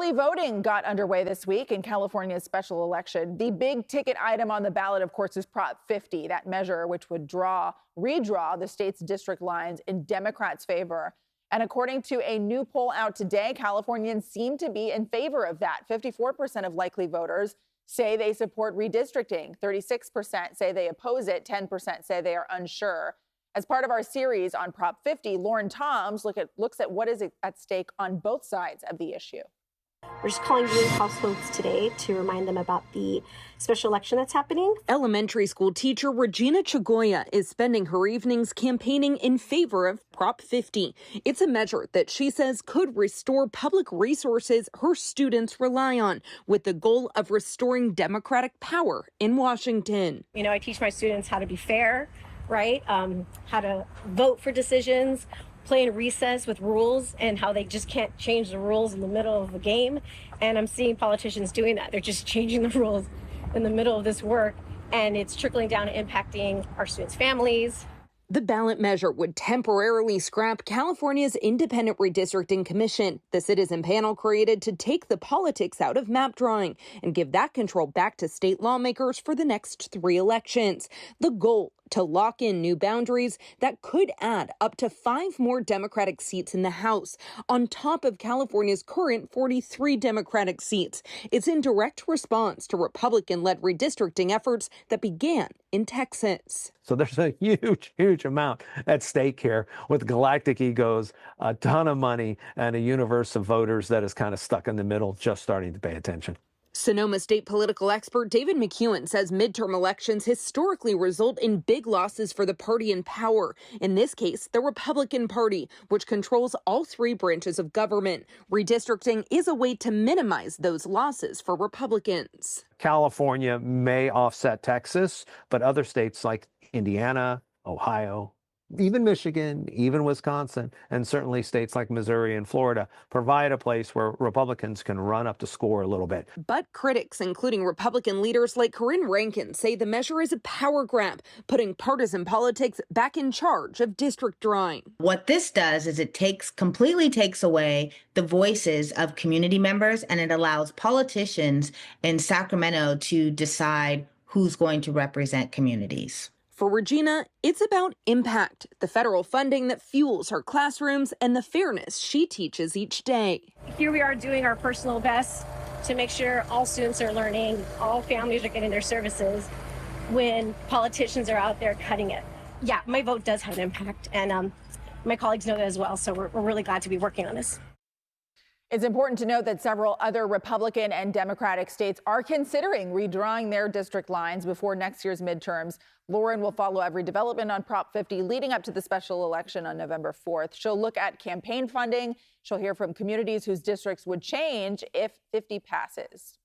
Early voting got underway this week in California's special election. The big ticket item on the ballot, of course, is Prop 50, that measure which would redraw the state's district lines in Democrats' favor. And according to a new poll out today, Californians seem to be in favor of that. 54% of likely voters say they support redistricting. 36% say they oppose it. 10% say they are unsure. As part of our series on Prop 50, Lauren Toms looks at what is at stake on both sides of the issue. We're just calling viewing households today to remind them about the special election that's happening. Elementary school teacher Regina Chagoya is spending her evenings campaigning in favor of Prop 50. It's a measure that she says could restore public resources her students rely on, with the goal of restoring democratic power in Washington. You know, I teach my students how to be fair, right? How to vote for decisions, play in recess with rules, and how they just can't change the rules in the middle of a game. And I'm seeing politicians doing that. They're just changing the rules in the middle of this work, and it's trickling down and impacting our students' families. The ballot measure would temporarily scrap California's Independent Redistricting Commission, the citizen panel created to take the politics out of map drawing and give that control back to state lawmakers for the next 3 elections. The goal, to lock in new boundaries that could add up to 5 more Democratic seats in the House, on top of California's current 43 Democratic seats. It's in direct response to Republican-led redistricting efforts that began in Texas. So there's a huge amount at stake here with galactic egos, a ton of money, and a universe of voters that is kind of stuck in the middle, just starting to pay attention. Sonoma state political expert David McEwen says midterm elections historically result in big losses for the party in power. In this case, the Republican Party, which controls all 3 branches of government. Redistricting is a way to minimize those losses for Republicans. California may offset Texas, but other states like Indiana, Ohio, even Michigan, even Wisconsin, and certainly states like Missouri and Florida provide a place where Republicans can run up the score a little bit. But critics, including Republican leaders like Corinne Rankin, say the measure is a power grab, putting partisan politics back in charge of district drawing. What this does is it completely takes away the voices of community members, and it allows politicians in Sacramento to decide who's going to represent communities. For Regina, it's about impact, the federal funding that fuels her classrooms and the fairness she teaches each day. Here we are doing our personal best to make sure all students are learning, all families are getting their services, when politicians are out there cutting it. Yeah, my vote does have an impact, and my colleagues know that as well, so we're really glad to be working on this. It's important to note that several other Republican and Democratic states are considering redrawing their district lines before next year's midterms. Lauren will follow every development on Prop 50 leading up to the special election on November 4th. She'll look at campaign funding. She'll hear from communities whose districts would change if 50 passes.